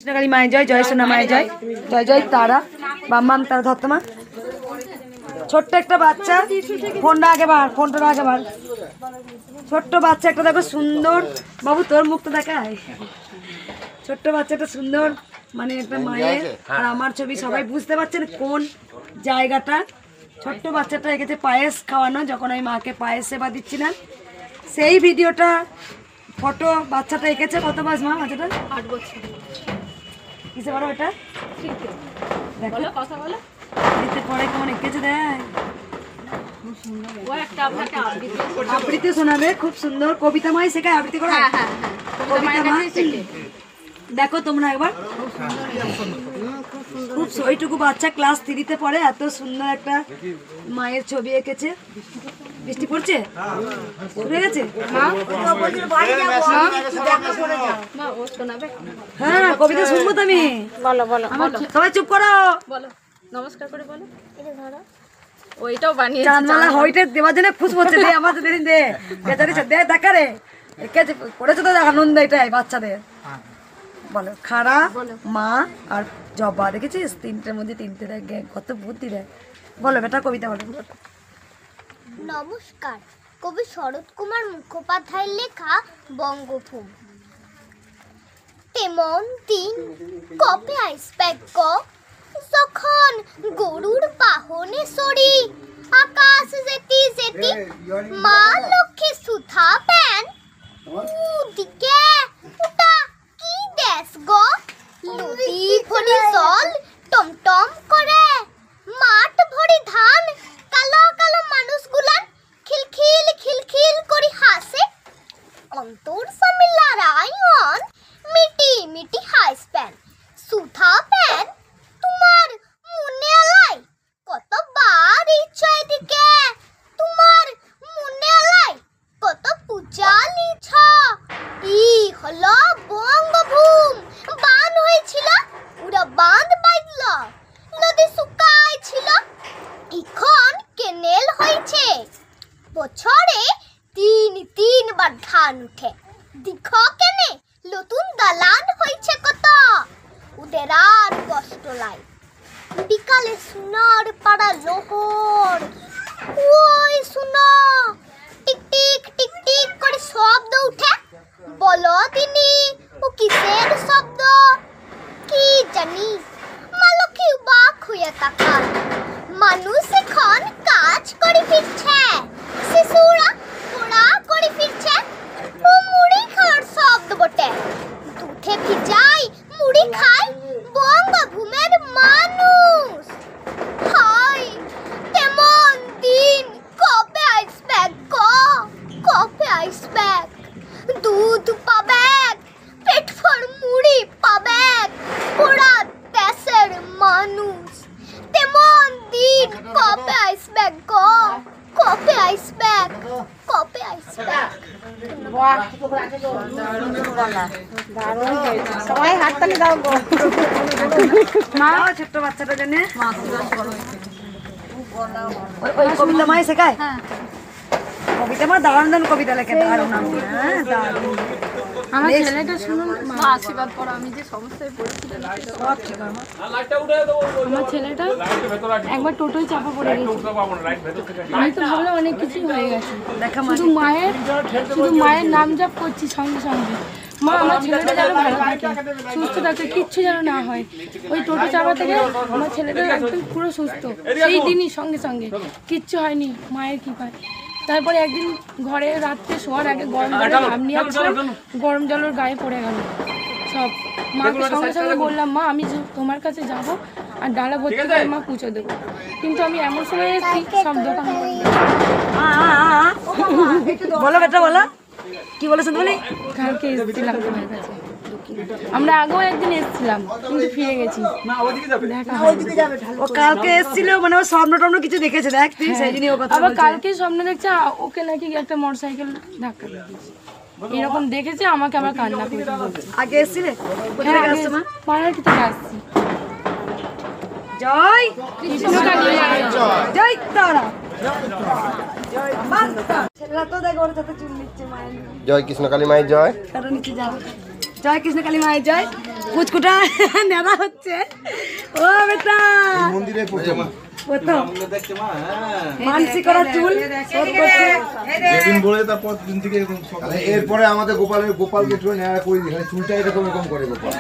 কৃষ্ণকালী মায়ের জয়, জয় সোনা মায়ের জয়, জয় জয় তারা বাম্মাম তারা ধত্তমা। ছোট্ট একটা বাচ্চা, ফোনটা আগে বার, ছোট্ট বাচ্চা একটা দেখো সুন্দর, বাবু তোর মুখটা দেখায়। ছোট্ট বাচ্চাটা সুন্দর, মানে একটা মায়ের আর আমার ছবি, সবাই বুঝতে পারছেন কোন জায়গাটা। ছোট্ট বাচ্চাটা এঁকেছে পায়েস খাওয়ানো, যখন আমি মাকে পায়েস সেবা দিচ্ছিলাম সেই ভিডিওটা, ফটো বাচ্চাটা এঁকেছে। কত মাস মা বাচ্চাটা? 8 বছর। কিসে বলো এটা? বলো কথা বলো। দিতে পরে কেমন এঁকেছে দেখ। ও একটা আপনাকে আবৃত্তি শোনাবে, খুব সুন্দর। কবিতা মাই শেখায় আবৃত্তি করা। হ্যাঁ। কবিতা মা দেখো তোমরা একবার, খুব ওইটুকু বাচ্চা ক্লাস 3-তে পড়ে, এত সুন্দর একটা মায়ের ছবি এঁকেছে। বৃষ্টি পড়ছে, শুনে গেছে। হ্যাঁ কবিতা শুনবো তো আমি। বলো বলো সবাই চুপ করো, বলো, নমস্কার করে বলো। ওইটাও বানিয়ে চাঁদমালা হইটে দেওয়ার জন্য খুশ হচ্ছে, দে আমাদের দিন দে, বেচারি দে দেখা রে এঁকেছে, করেছে তো আনন্দ এটাই বাচ্চাদের। বলো খাড়া মা আর জবা, দেখেছিস তিনটের মধ্যে তিনটে দেখ, কত বুদ্ধি দেয়। বলো বেটা কবিতা বলো। নমস্কার, কবি শরৎ কুমার মুখোপাধ্যায়ের লেখা বঙ্গভূম। তেমন দিন কবে আসবে গো, যখন গরুর বাহনে সরি আকাশ যেতি যেতি মা লক্ষ্মী সুধাবেন উদিকে ওটা কি দেশ গো, নদী ভরি জল টমটম করে, মাঠ ভরি ধান, কালো কালো মানুষগুলান খিলখিল খিলখিল করে হাসে, অন্তর সামিলা রায়ন মিটি মিটি হাসবেন, সুধাবেন তোমার মনে আলাই কতবার ইচ্ছা দিকে, তোমার মনে আলাই কত পূজা লিছ, ই হলো বঙ্গভূম, বান হয়েছিল পুরা বাঁধ বাঁধল, নদী শুকাই ছিল এখন কেনেল হয়েছে, বছরে তিনবার ধান উঠে, দিখ কেনে নতুন দালান হয়েছে কত, ওদের আর কষ্ট লাই, বিকালে সোনার পাড়া লোহর, ওই শুনো টিক টিক টিক টিক করে শব্দ উঠে, বলো তিনি ও কিসের শব্দ, কি জানি। মা লক্ষ্মী বাক হইয়া তাকান, মানুষ এখন কাজ করে ফিরছে, শিশুরা পড়া করে ফিরছে, ও মুড়ি খাওয়ার শব্দ বটে, দুধে ভিজাই মুড়ি খায় বঙ্গভূমের মানুষ। হাই তেমন দিন কবে আসবে গো, কবে আসবে, দুধ পাবে, পেট ভর মুড়ি পাবে পুরা দেশের মানুষ, তেমন দিন কবে আসবে গো, কবে আসবে, কবে আসবে। সবাই হাততালি দাও গো। মা ছোট্ট বাচ্চাটার জন্য ওই কবিতা মাই শেখায়। কবিতা মা দারুণ দারুণ কবিতা লেখে, দারুণ। হ্যাঁ দারুণ। আমার ছেলেটা শুনুন, মা আশীর্বাদ করো, আমি যে সমস্যায় পড়েছিলাম। আমার ছেলেটা একবার টোটোয় চাপা পড়ে গেছে, আমি তো ভাবলাম অনেক কিছুই হয়ে গেছে, শুধু মায়ের নাম জপ করছি সঙ্গে সঙ্গে, মা আমার ছেলেটা যেন ভালো থাকে, সুস্থ থাকে, কিচ্ছু যেন না হয়। ওই টোটো চাপা থেকে আমার ছেলেটা একদম পুরো সুস্থ, সেই দিনই সঙ্গে সঙ্গে কিচ্ছু হয়নি মায়ের কৃপায়। তারপরে একদিন ঘরে রাত্রে শোয়ার আগে গরম জলে ঘামনি আসছিলাম, গরম জলের গায়ে পড়ে গেল সব। মাকে সঙ্গে সঙ্গে বললাম, মা আমি তোমার কাছে যাব আর ডালা ভর্তি করে মা পুজো দেবো, কিন্তু আমি এমন সময় এসেছি সব দোকান বলো বেটা বলো, কি বলেছেন বলি। কালকে এসেছিলাম তোমার কাছে, আমরা আগেও একদিন এসেছিলাম কিন্তু ফিরে গেছি, ও কালকে এসেছিল, মানে ও স্বপ্ন টপ্ন কিছু দেখেছে দেখ তুই, সেই জন্য ও কথা আবার বলছে। কালকে স্বপ্ন দেখছে ওকে নাকি একটা মোটরসাইকেল ধাক্কা দিয়েছে, এরকম দেখেছে, আমাকে আবার কান্না করতে বলছে। আগে এসেছিলে? কোথা থেকে আসছো মা? পাড়াটি থেকে আসছি। জয় জয় তারা, ছেলেরা তো দেখো ওর সাথে চুল নিচ্ছে মায়ের। জয় কৃষ্ণকালী মায়ের জয়। কারণ নিচে যাও। জয় কৃষ্ণ কালী মায়ের জয়। পুচকুটা নেড়া হচ্ছে। ও বেটা মন্দিরে প্রথম মানসি করা চুল শোধ করছে। যেদিন বলে তারপর দিন থেকে এরকম এরপরে আমাদের গোপালকে একটু নেড়া করে দিই, চুলটা এরকম এরকম করে গোপাল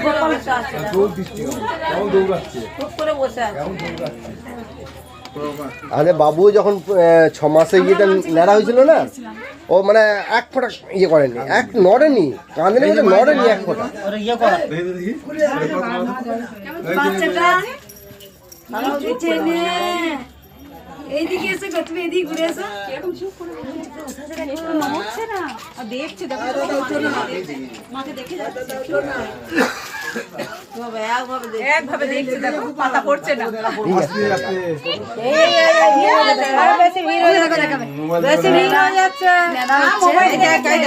দৌড় দিচ্ছে, কেমন দৌড়াচ্ছে কেমন দৌড়াচ্ছে। আরে বাবু যখন 6 মাসে ইয়েটা নেড়া হয়েছিল না, ও মানে এক ফোঁটা ইয়ে করেনি, এক নড়েনি, কাঁদেনি বলে নড়েনি এক ফোঁটা। বাচ্চাটা ভালো দিচ্ছে নে। এইদিকে এসে গো, তুমি এদিকে ঘুরে এসো। একভাবে দেখছি, দেখো পাতা পড়ছে না।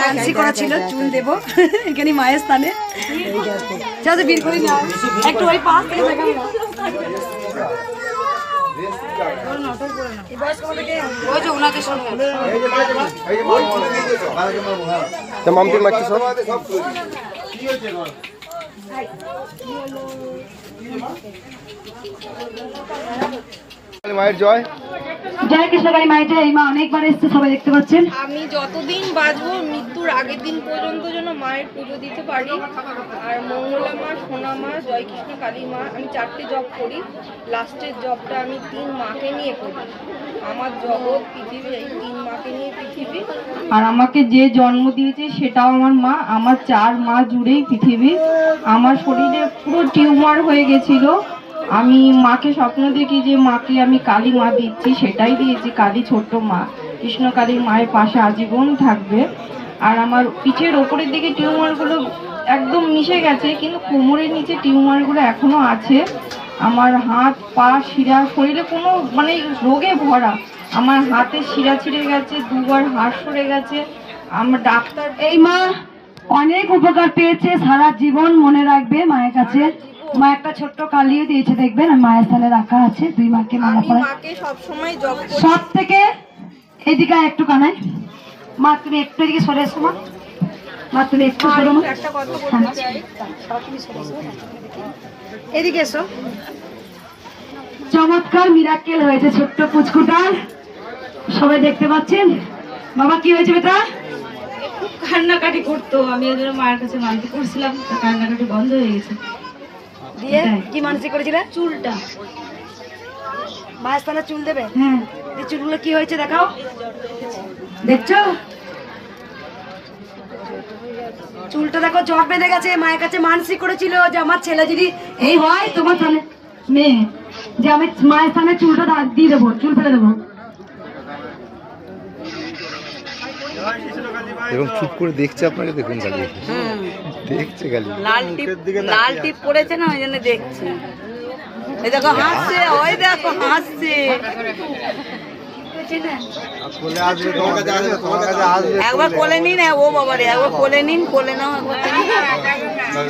মানসি করা ছিল চুল দেবো এখানে মায়ের স্থানে। চলো বীর করি না একটু ওই পাশ থেকে দেখাবো। তো মাম্পি মারছে সব। মায়ের জয়। জয় কৃষ্ণকালী মায়ের জয়। এই মা অনেকবার এসছে, সবাই দেখতে পাচ্ছেন। আমি যতদিন বাঁচবো মৃত্যুর আগের দিন পর্যন্ত যেন মায়ের পুজো দিতে পারি। আর মঙ্গলা মা, সোনা মা, জয় কৃষ্ণ কালী মা, আমি 4টে জব করি। লাস্টের জবটা আমি 3 মাকে নিয়ে করি। আমার জগৎ পৃথিবী, এই 3 মাকে নিয়ে পৃথিবী। আর আমাকে যে জন্ম দিয়েছে সেটাও আমার মা। আমার 4 মা জুড়েই পৃথিবী। আমার শরীরে পুরো টিউমার হয়ে গেছিল। আমি মাকে স্বপ্ন দেখি যে মাকে আমি কালী মা দিচ্ছি, সেটাই দিয়েছি। কালী ছোট্ট মা, কৃষ্ণ কালীর মায়ের পাশে আজীবন থাকবে। আর আমার পিঠের ওপরের দিকে টিউমারগুলো একদম মিশে গেছে, কিন্তু কোমরের নিচে টিউমারগুলো এখনো আছে। আমার হাত পা শিরা, শরীরে কোনো মানে রোগে ভরা। আমার হাতে শিরা ছিঁড়ে গেছে, 2বার হাড় সরে গেছে। আমার ডাক্তার এই মা অনেক উপকার পেয়েছে, সারা জীবন মনে রাখবে মায়ের কাছে। মা একটা ছোট্ট কালিও দিয়েছে, দেখবেন মায়ের স্থানে রাখা আছে। 2 মাকে মালা পড়ে মাকে সবসময় জব করি। সব থেকে এদিকে একটু কানাই মা, তুমি একটু এদিকে সরে এসো মা। মা তুমি একটু সরো মা, একটা কথা বলতে চাই। এদিকে এসো। চমৎকার মিরাকেল হয়েছে ছোট্ট পুচকুটার, সবাই দেখতে পাচ্ছেন। বাবা কি হয়েছে বেটা? খুব কান্নাকাটি করতো, আমি ওই জন্য মায়ের কাছে মানতে করছিলাম, কান্নাকাটি বন্ধ হয়ে গেছে। দিয়ে কি মানসিক করেছিলে? চুলটা মায়ের স্থানে চুল দেবে। হ্যাঁ, এই চুলগুলো কি হয়েছে দেখাও, দেখছো? চুলটা দেখো জট বেঁধে গেছে। মায়ের কাছে মানসিক করেছিল যে আমার ছেলে যদি এই হয়, তোমার স্থানে মেয়ে, যে আমি মায়ের স্থানে চুলটা দিয়ে দেবো, চুল ফেলে দেবো। এবং চুপ করে দেখছে আপনাকে, দেখুন খালি দেখছে খালি। লাল টিপ পড়েছে না, ওই জন্য দেখছি। এই দেখো হাসছে, ওই দেখো হাসছে। একবার কোলে নিন, ও বাবারে একবার কোলে নিন, কোলে নাও একবার।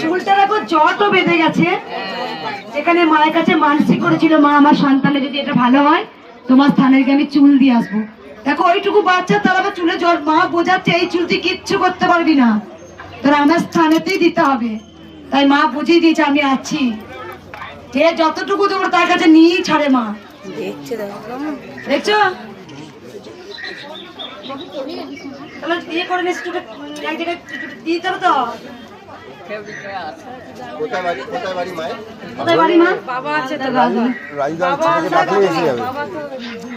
চুলটা দেখো জটও বেঁধে গেছে। এখানে মায়ের কাছে মানসিক করেছিল, মা আমার সন্তানের যদি এটা ভালো হয় তোমার স্থানে গিয়ে আমি চুল দিয়ে আসবো। দেখো ওইটুকু বাচ্চা, তার আবার চুলে জট। মা বোঝাচ্ছে এই চুল তুই কিচ্ছু করতে পারবি না, তোর আমার স্থানেতেই দিতে হবে। তাই মা বুঝিয়ে দিয়েছে আমি আছি, যে যতটুকু তোমার তার কাছে নিয়েই ছাড়ে মা। দেখছে দেখো, দেখছো? তাহলে বিয়ে করে নিস, চুলটা এক জায়গায় দিয়ে দিতে হবে তো। কোথায় বাড়ি মায়ের? কোথায় বাড়ি মা? বাবা আছে তো, রাজুদার ছেলেকে ডাকলে এসে যাবে।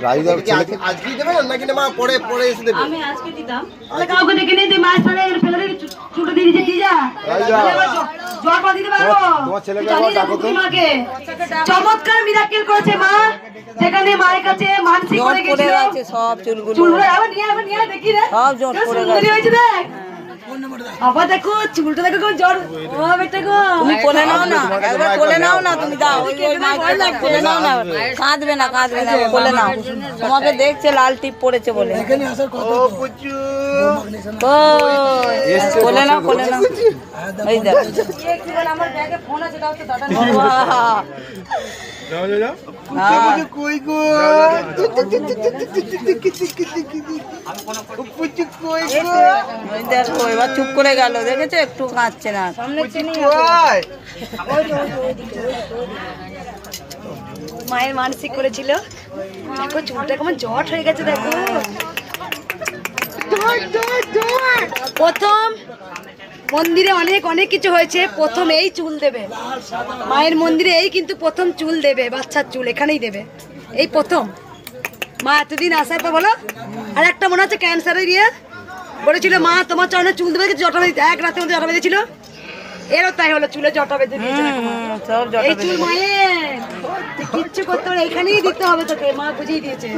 রাজুদার ছেলেকে আজকেই দেবে নাকি না মা পরে পরে এসে দেবে? আমি আজকে দিতাম। তাহলে কাউকে ডেকে নিয়ে তুই মায়ের স্থানে ফেলে দিবি, চুলটা দিয়ে দিতে দিয়ে যা। জল পা দিতে পারবো? তোমার ছেলেকে জানিয়ে একবার ডাকো দেবো তো। তুই মাকে। চমৎকার মিরাকেল করেছে মা, যেখানে মায়ের কাছে মানসিক করে জট পড়ে গেছিল। গেছে সব চুলগুলো। চুলগুলো আবার নিয়ে দেখি রে, সব জট পড়ে সুন্দরী হয়েছে দেখ। আবার দেখো চুলটা দেখো কেমন জট। ও বেটা গো, তুমি কোলে নাও না, একবার কোলে নাও না, তুমি দাও ওই মাইকে কোলে নাও না, কাঁদবে না কাঁদবে না, কোলে নাও। তোমাকে দেখছে লাল টিপ পড়েছে বলে। ও পুচু কই কোলে নাও, কোলে নাও। এই দেখ আমার ব্যাগে ফোন আছে, দাও তো দাদা। কই গো পুচু কই গো? ওই দেখো এবার এবার চুপ করে গেল, দেখেছো একটু কাঁদছে না। মায়ের মানসিক করেছিল, দেখো চুলটা কেমন জট হয়ে গেছে দেখো। প্রথম মন্দিরে অনেক অনেক কিছু হয়েছে, প্রথম এই চুল দেবে মায়ের মন্দিরে, এই কিন্তু প্রথম চুল দেবে, বাচ্চার চুল এখানেই দেবে, এই প্রথম। মা এতদিন আসার পর বলো, আর একটা মনে হচ্ছে ক্যান্সারের ইয়ে বলেছিল মা তোমার চরণে চুল দেবে, জটা বেঁধে এক রাতের মধ্যে জটা বেঁধেছিল, এরও তাই হলো, চুলে জটা বেঁধে দিয়েছে। এই চুল মায়ের, কিচ্ছু করতে হবে, এখানেই দিতে হবে তোকে, মা বুঝিয়ে দিয়েছে।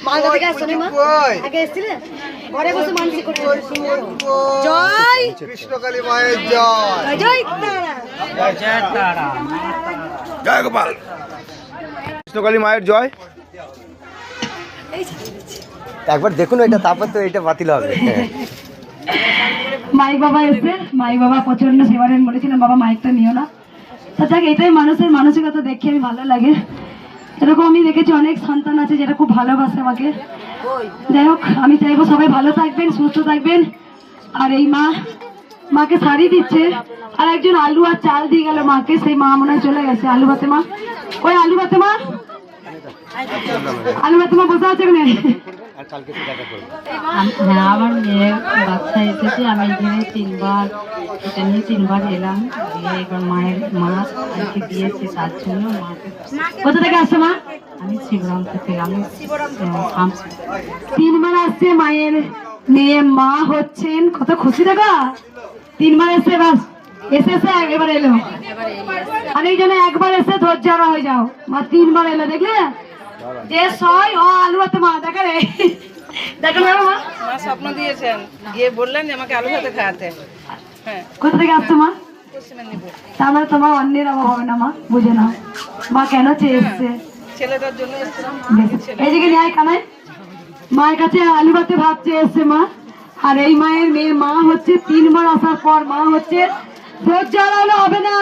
মা থেকে আসছো না, মা আগে এসেছিলে, ঘরে বসে মানসিক করতে। জয় কৃষ্ণকালী মায়ের জয়। জয় তারা, জয় গোপাল। কৃষ্ণকালী মায়ের জয়। একবার দেখুন এটা, তারপর তো এটা বাতিল হবে। মাইক বাবা এসছে, মাইক বাবা প্রচন্ড সেবারেন বলেছিলাম বাবা মাইকটা নিও না। তা যাক, এটাই মানুষের মানসিকতা দেখে আমি ভালো লাগে। এরকম আমি দেখেছি অনেক সন্তান আছে যেটা খুব ভালোবাসে আমাকে। যাই হোক, আমি চাইবো সবাই ভালো থাকবেন, সুস্থ থাকবেন। আর এই মাকে শাড়ি দিচ্ছে, আর একজন আলু আর চাল দিয়ে গেল মাকে, সেই মা মনে হয় চলে গেছে। আলু ভাতে মা, ওই আলু ভাতে মা, আলু ভাতে মা বসে আছে ওখানে। হ্যাঁ, আমার মেয়ের বাচ্চা এসেছে, আমি এখানে এটা নিয়ে 3 বার এলাম, দিয়ে এবার মায়ের আজকে দিয়েছে, তার জন্য কোথা থেকে আসছে মা? আমি শিবরাম থেকে, আমি 3 বার আসছে মায়ের মেয়ে মা হচ্ছেন, কত খুশি দেখা। 3 বার এসে বাস এসে এবার এলো, অনেকজনে একবার এসে ধৈর্য হারা হয়ে যাও, মা 3 বার এলো, দেখলে যে সয় ও আলু ভাতে মা দেখা রে, দেখা মা। মা স্বপ্ন দিয়েছেন, গিয়ে বললেন যে আমাকে আলু ভাতে খাওয়াতে। হ্যাঁ, কোথা থেকে আসছো মা? তার মানে তোমার অন্যের অভাব হবে না মা, বুঝে নাও মা কেন চেয়ে এসছে। ছেলেটার জন্য এসেছিলাম। এইদিকে নিয়ে কানায়, মায়ের কাছে আলু ভাতে ভাত চেয়ে এসছে মা। আর এই মায়ের মেয়ে মা হচ্ছে 3 বার আসার পর মা হচ্ছে, ধৈর্য হারালে হবে না,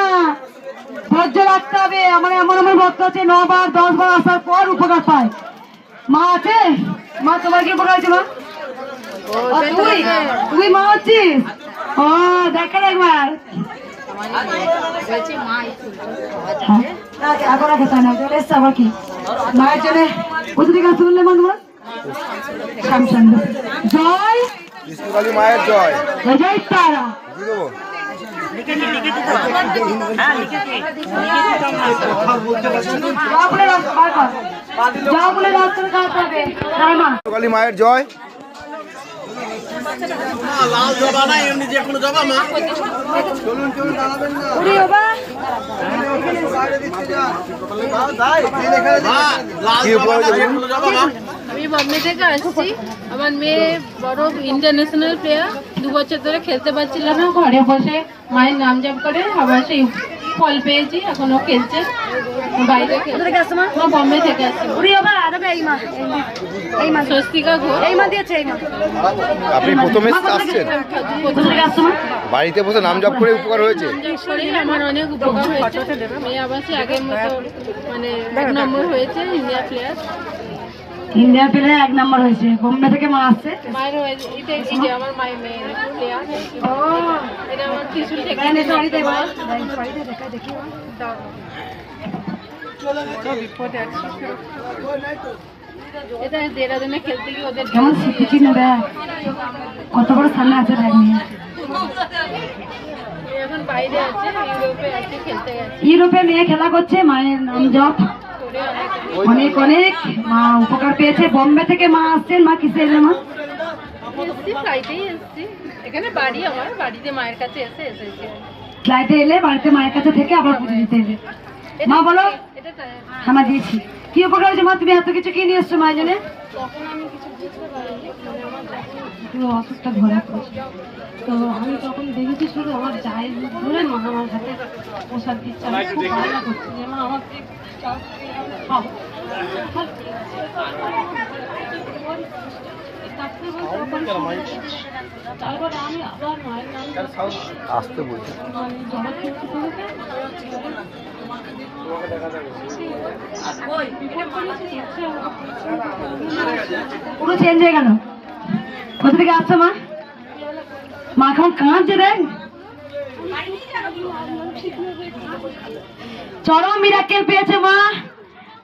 ধৈর্য রাখতে হবে। আমার এমন ভক্ত আছে 9 বার 10 বার আসার পর উপকার পায়। মা আছে, মা তোমার কি উপকার আছে মা? তুই মা হচ্ছিস, ও দেখেন একবার। এখন রাখে তাই না, চলে এসছে আবার কি মায়ের জন্য। কোথা থেকে আসতে বললে মা তোমার? শ্যামচন্দ্র। জয় কৃষ্ণকালী মায়ের জয়। জয় তারা। কৃষ্ণকালী মায়ের জয়। আমি বম্বে থেকে আসছি, আমার মেয়ে বড় ইন্টারন্যাশনাল প্লেয়ার, 2 বছর ধরে খেলতে পারছিল না, ঘরে বসে মায়ের নাম জপ করে আবার সেই ফল পেয়েছি, এখনো খেলছে বাইরে। বম্বে থেকে আসছি, স্বস্তিকা ঘোষ। আপনি প্রথমে আসছেন, বাড়িতে বসে নাম জপ করে উপকার হয়েছে। আমার অনেক উপকার হয়েছে, মেয়ে আবার সে আগের মতো মানে 1 নম্বর হয়েছে, ইন্ডিয়া প্লেয়ার। ইন্ডিয়া প্লেয়ার 1 নম্বর হয়েছে। বোম্বে থেকে মা আসছে, মায়ের হয়েছে, এই যে আমার মায়ের মেয়ে প্লেয়ার। এটা আমার ত্রিশুল থেকে বিপদে আছে। এটা দেরাদুনে খেলতে গিয়ে ওদের কেমন শিখেছি না দেখ, কত বড় সামনে আছে দেখ নিয়ে। এখন বাইরে আছে, ইউরোপে আছে, খেলতে গেছে। ইউরোপে মেয়ে খেলা করছে, মায়ের নাম জপ অনেক অনেক মা উপকার পেয়েছে। বোম্বে থেকে মা আসছেন, মা কিসে এলে মা? এসছি, ফ্লাইটেই এসছি, এখানে বাড়ি আমার, বাড়িতে মায়ের কাছে এসেছি। ফ্লাইটে এলে বাড়িতে মায়ের কাছে থেকে আবার পুজো দিতে এলে। মা বলো, আমার দিয়েছি কি উপকার হয়েছে মা? তুমি এত কিছু কি নিয়ে এসছো মায়ের জন্য? তখন আমি কিছু বুঝতে পারিনি, মানে আমার অসুখটা ধরা পড়েছে, তো আমি তখন দেখেছি শুধু আমার জায়ের ধরে মা আমার হাতে প্রসাদ দিচ্ছে। আমি খুব ভালো করছি যে মা আমাকে তারপরে আমি আবার মায়ের নাম আসতে বলছি। পুরো চেঞ্জ হয়ে গেল। কোথা থেকে আসছো মা? মা কেমন কাঁদছে দেখ, চরম মিরাকেল পেয়েছে মা,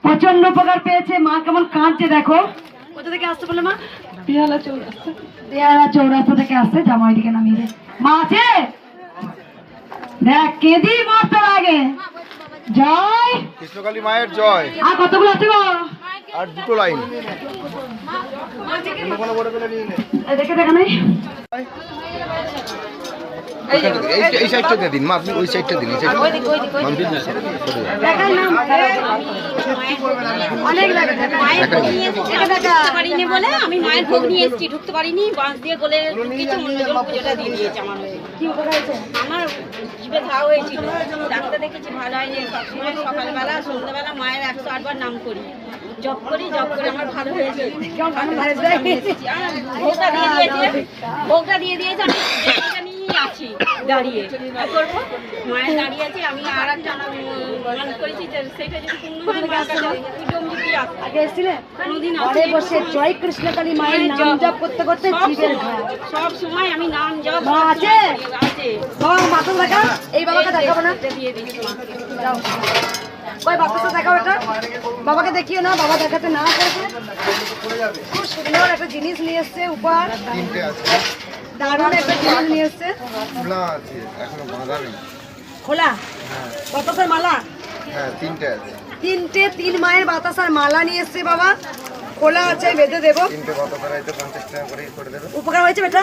প্রচন্ড উপকার পেয়েছে। মা কেমন কাঁদছে দেখো। কোথা থেকে আসতে বলে মা? দেয়ালা চৌরাস্তা থেকে আসছে। জামাই দিকে নামিয়ে দে। মা আছে দেখ, কেঁদি মরতে লাগে। জয় কৃষ্ণকালী মায়ের জয়। আর কতগুলো আছে গো? আর দুটো লাইন দেখে দেখা নাই। এই সাইডটা দিয়ে দিন মা, আপনি ওই সাইডটা দিন। এই সাইডটা দেখাই নাম অনেক লাগে। পারিনি বলে আমি মায়ের ভোগ নিয়ে এসেছি, ঢুকতে পারিনি, বাঁশ দিয়ে গলে কিছু অন্যজন পুজোটা দিয়ে দিয়েছে আমার হয়ে। কি উপকার হয়েছে? আমার জিভে ঘা হয়েছিল, ডাক্তার দেখেছি ভালো হয়নি। সবসময় সকালবেলা সন্ধ্যাবেলা মায়ের 108 বার নাম করি, জপ করি, জপ করে আমার ভালো হয়েছে। ভোগটা দিয়ে দিয়েছে, ভোগটা দিয়ে দিয়েছে, আমি যেটা নিয়ে আছি দাঁড়িয়ে করবো। মায়ের দাঁড়িয়ে আছে, আমি আর একটা নাম করেছি, সেটা যদি পূর্ণ হয় মায়ের কাছে জমজুটি আসে। আগে এসেছিলে? কোনোদিন ঘরে বসে জয় কৃষ্ণকালী মায়ের নাম জপ করতে করতে জিভের ঘা। সব সময় আমি নাম জপ মা আছে? আছে। বাবা মাথা দেখা, এই বাবাকে দেখাবো না। দিয়ে দিচ্ছি মাকে। যাও ওই বাবাকে দেখাও, এটা বাবাকে দেখিও না, বাবা দেখাতে না করেছে। খুব সুন্দর একটা জিনিস নিয়ে এসছে, উপহার। তিনটে আছে, দারুণ একটা জিনিস নিয়ে এসছে। খোলা আছে, এখনো বাঁধা নেই। খোলা বাতাসার মালা, হ্যাঁ তিনটে আছে, তিনটে, 3 মায়ের বাতাসার মালা নিয়ে এসছে বাবা। খোলা আছে, বেঁধে দেবো। তিনটে কত প্রাইতে 50 টাকা করে করে দেবে। উপকার হয়েছে বেটা?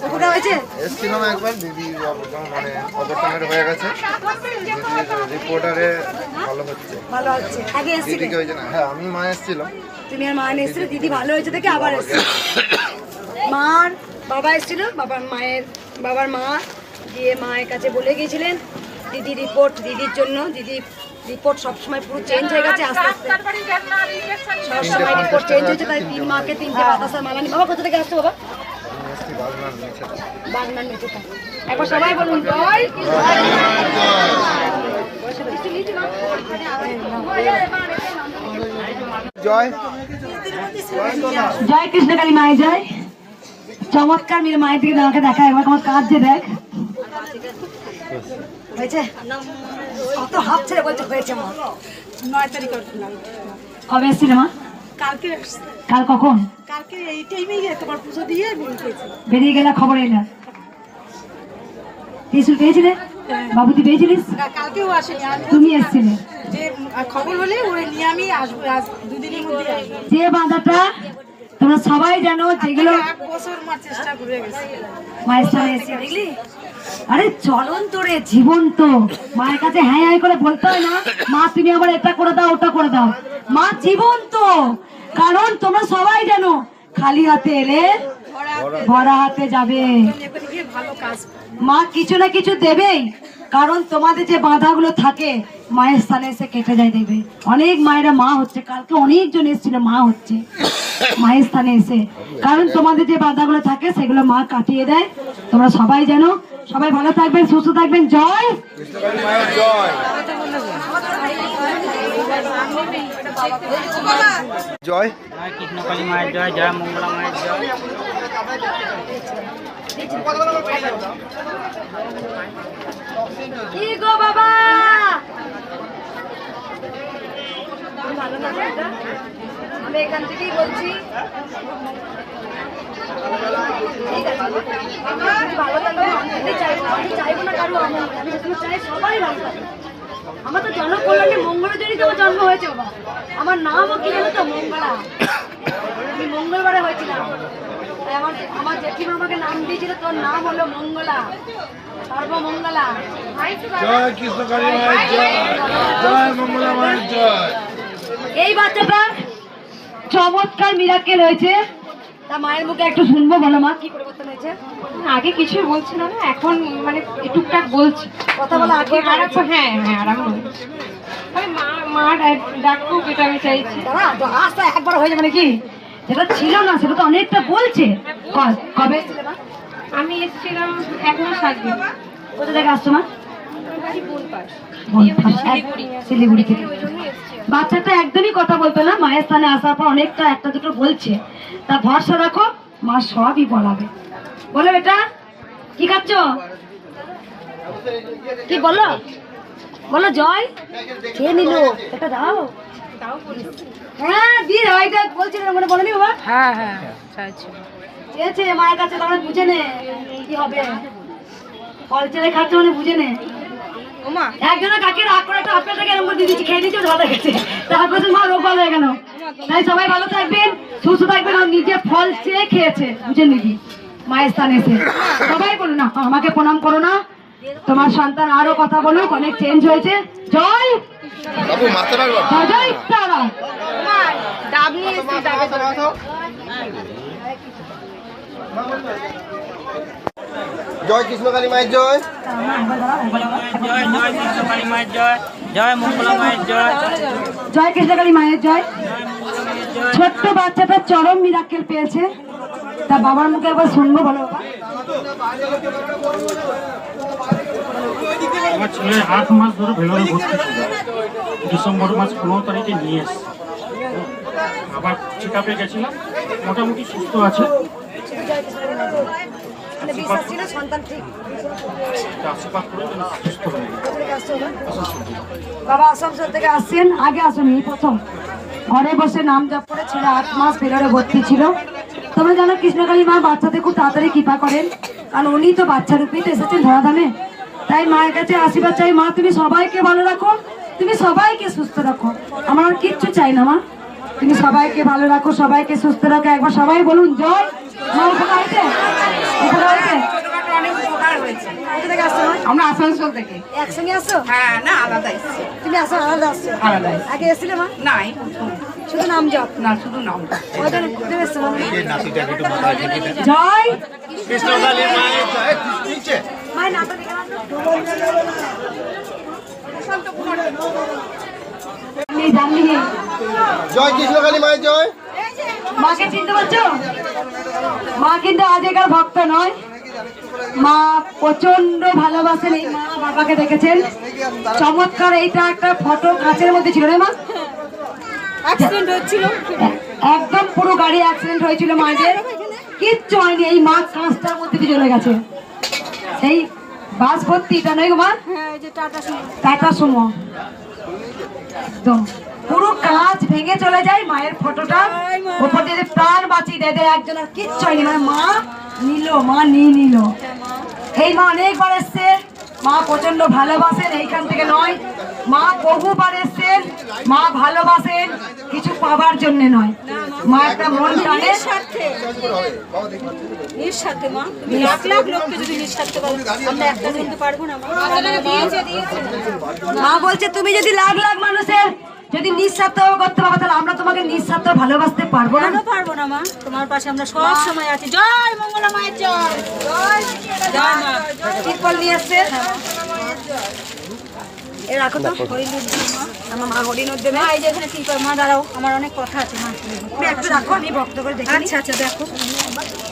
উপকার হয়েছে? এসছিলাম একবার, দিদি মানে অপারেশনের হয়ে গেছে, রিপোর্টারে ভালো হচ্ছে। ভালো হচ্ছে। আগে এসেছিলে? দিদিকে হয়েছে না? হ্যাঁ আমি মা এসেছিলাম। তুমি আর মা নিয়ে এসেছিলে, দিদি ভালো হয়েছে দেখে আবার এসেছে। মার বাবা এসেছিল, বাবার মা গিয়ে মায়ের কাছে বলে গিয়েছিলেন দিদি রিপোর্ট, দিদির জন্য। দিদি রিপোর্ট সবসময় পুরো চেঞ্জ হয়ে গেছে, আস্তে আস্তে সবসময় রিপোর্ট চেঞ্জ হয়েছে। তাই 3 মাকে 3টে বাতাসার মালা নিয়ে। বাবা কোথা থেকে আসছো বাবা? বাগনান নিচে থাক। একবার সবাই বলুন জয় জয় জয় কৃষ্ণকালী মায়ের জয়। চমৎকার মেয়ে, মায়ের দিকে আমাকে দেখা, একবার আমার কাঁদছে দেখ। হয়েছে? কত হাত ছেড়ে বলছে হয়েছে মা। 9 তারিখ কবে এসেছিলে মা? কালকে কাল কখন? কালকে এই টাইমেই তোমার পুজো দিয়ে বেরিয়েছি। বেরিয়ে গেলে খবর এলো? ত্রিশূল পেয়েছিলে? বাবুতি পেয়েছিলিস? কালকেও আসেনি, তুমি এসেছিলে? যে খবর হলে ওই নিয়ে আমি আসবো, আজ 2 দিনের মধ্যে আসবো। যে বাঁধাটা তোমরা সবাই জানো, যেগুলো 1 বছর মার চেষ্টা করে গেছি। মায়ের সামনে এসে দেখলি, আরে চলন্ত রে, জীবন্ত। মায়ের কাছে হ্যাঁ হ্যাঁ করে বলতে হয় না, মা তুমি আবার এটা করে দাও, ওটা করে দাও। মা জীবন্ত, কারণ তোমরা সবাই জানো খালি হাতে এলে ভরা হাতে যাবে। ভালো কাজ মা কিছু না কিছু দেবেই, কারণ তোমাদের যে বাধাগুলো থাকে মায়ের স্থানে এসে কেটে যায়। দেবে অনেক মায়েরা মা হচ্ছে, কালকে অনেকজন এসেছিল মা হচ্ছে মায়ের স্থানে এসে, কারণ তোমাদের যে বাধাগুলো থাকে সেগুলো মা কাটিয়ে দেয়। তোমরা সবাই জানো, সবাই ভালো থাকবেন, সুস্থ থাকবেন। জয় কৃষ্ণকালী মায়ের জয়। জয় কৃষ্ণকালী মায়ের জয়, জয় মঙ্গলা মায়ের জয়। কি গো বাবা, আমি এখান থেকেই বলছি। ঠিক আছে, ভালো থাকবে, আমি চাইবো না কারো, আমি যেটুকু চাই সবাই ভালো থাকবে। আমার তো জনকল্যাণে মঙ্গলের জন্যই তো আমার জন্ম হয়েছে বাবা। আমার নামও কি জানো তো? মঙ্গলা। আমি মঙ্গলবারে হয়েছিলাম, তাই আমার জেঠিমা আমাকে নাম দিয়েছিল, তোর নাম হলো মঙ্গলা, সর্বমঙ্গলা। জয় কৃষ্ণকালী মায়ের জয়, জয় মঙ্গলা মায়ের জয়। এই বাচ্চাটার চমৎকার মিরাকেল হয়েছে, তা মায়ের মুখে একটু শুনবো। বলো মা, কি পরিবর্তন হয়েছে? আগে কিছুই বলছিল না, এখন মানে টুকটাক বলছি কথা বলা আগে হ্যাঁ হ্যাঁ আরাম বলছি। মা ডাকবো, যেটা আমি চাইছি। দাঁড়া, আস্তে একবার হয়ে যাবে নাকি? যেটা ছিল না সেটা তো অনেকটা বলছে। কবে এসেছিলে মা? আমি এসেছিলাম 1 মাস আগে। কোথা থেকে আসছো মা? শিলিগুড়ি থেকে। বাচ্চাটা একদমই কথা বলতো না, মায়ের স্থানে আসার পর অনেকটা একটা দুটো বলছে। তা ভরসা রাখো, মা সবই বলাবে। বলো বেটা কি খাচ্ছ? কি বলো বলো জয় খেয়ে নিল এটা দাও। হ্যাঁ দিয়ে দাও, এটা বলছিল মনে বলেনি বাবা? হ্যাঁ হ্যাঁ চাইছি। চেয়েছে মায়ের কাছে, তাহলে বুঝে নে কি হবে। ফল চেলে খাচ্ছে মানে বুঝে নে। একজনের কাকে রাগ করে একটা আপেলটাকে এরকম করে দিয়ে দিচ্ছি, খেয়ে দিচ্ছে, ভালো গেছে, তারপরে মা রোগ ভালো হয়ে গেল। তাই সবাই ভালো থাকবেন, সুস্থ থাকবেন। আর নিজে ফল চেয়ে খেয়েছে, বুঝে নিবি মায়ের স্থানে এসে। সবাই বলুন না আমাকে প্রণাম করো না, তোমার সন্তান আরো কথা বলুক, অনেক চেঞ্জ হয়েছে। জয় জয় তারা। জয় কৃষ্ণকালী মায়ের জয়। জয় জয় কৃষ্ণকালী মায়ের জয়, জয় মঙ্গলা মায়ের জয়, জয় কৃষ্ণকালী মায়ের জয়। ছোট্ট বাচ্চাটা চরম মিরাক্কেল পেয়েছে, তা বাবার মুখে একবার শুনবো। বলো বাবা। আমার ছেলে 8 মাস ধরে ভেলোরে ভর্তি ছিল, ডিসেম্বর মাস 15 তারিখে নিয়ে এসেছি। আবার চেক আপে গেছিলাম, মোটামুটি সুস্থ আছে। আশীর্বাদ করে সুস্থ হয়ে গেছে। বাবা আসানসোল থেকে আসছেন, আগে আসেনি, এই প্রথম ঘরে বসে নাম জপ করে ছেলে 8 মাস ভেলোরে ভর্তি ছিল। তোমরা জানো কৃষ্ণকালী মা বাচ্চাদের খুব তাড়াতাড়ি কৃপা করেন, কারণ উনি তো বাচ্চা রূপেই তো এসেছেন ধরাধামে। তাই মায়ের কাছে আশীর্বাদ চাই, মা তুমি সবাইকে ভালো রাখো, তুমি সবাইকে সুস্থ রাখো। আমার আর কিচ্ছু চাই না মা, তুমি সবাইকে ভালো রাখো, সবাইকে সুস্থ রাখো। একবার সবাই বলুন জয়। মা উপকার হয়েছে? উপকার হয়েছে? আমরা আসানসোল থেকে। একসঙ্গে আসো? হ্যাঁ না আলাদা এসেছি। তুমি আসো আলাদা আসছো? আলাদা। আগে এসেছিলে মা? নাই শুধু নাম জপ? না শুধু নাম। ওদের ঘুরতে এসছো মা? জয় কৃষ্ণকালী মায়ের জয়। মায়ের নামটা দেখে নাও। জয় কৃষ্ণকালী মায়ের জয়। মাকে চিনতে পারছো? মা কিন্তু আগেকার ভক্ত নয়, মা প্রচন্ড ভালোবাসেন। এই মা বাবাকে দেখেছেন, চমৎকার। এইটা একটা ফটো কাঁচের মধ্যে ছিল রে মা, অ্যাক্সিডেন্ট হচ্ছিল, একদম পুরো গাড়ি অ্যাক্সিডেন্ট হয়েছিল মায়ের, কিচ্ছু হয়নি। এই মা কাঁচটার মধ্যে দিয়ে চলে গেছে, সেই বাস ভর্তি। এটা নয় গো মা? হ্যাঁ যে টাটা সুমো, একদম পুরো কাঁচ ভেঙে চলে যায়। মায়ের ফটোটা ওপর দিয়ে প্রাণ বাঁচিয়ে দেয়, একজন আর কিচ্ছু হয়নি। মানে মা নিল, মা নিয়ে নিল। এই মা অনেকবার এসছে, মা প্রচন্ড ভালোবাসেন। এইখান থেকে নয়, মা বহুবার এসছেন। মা ভালোবাসেন কিছু পাবার জন্য নয়, মা একটা মন টানে। নিঃস্বার্থে মা, তুমি লাখ লাখ লোককে যদি নিঃস্বার্থে পারো, আমরা একটা কিন্তু পারবো না। মা বলছে তুমি যদি লাখ লাখ মানুষের যদি নিঃস্বার্থ করতে পারবো, তাহলে আমরা তোমাকে নিঃস্বার্থ ভালোবাসতে পারবো না? কেন পারবো না মা? তোমার পাশে আমরা সব সময় আছি। জয় মঙ্গলা মায়ের জয়। জয় জয় মা। ত্রিপল নিয়ে এসছে, এ রাখো তো। আমার মা হরিণ দেবে। মা এই যে এখানে ত্রিপল। মা দাঁড়াও, আমার অনেক কথা আছে মা। তুমি একটু রাখো, আমি ভক্ত করে দেখি। আচ্ছা আচ্ছা দেখো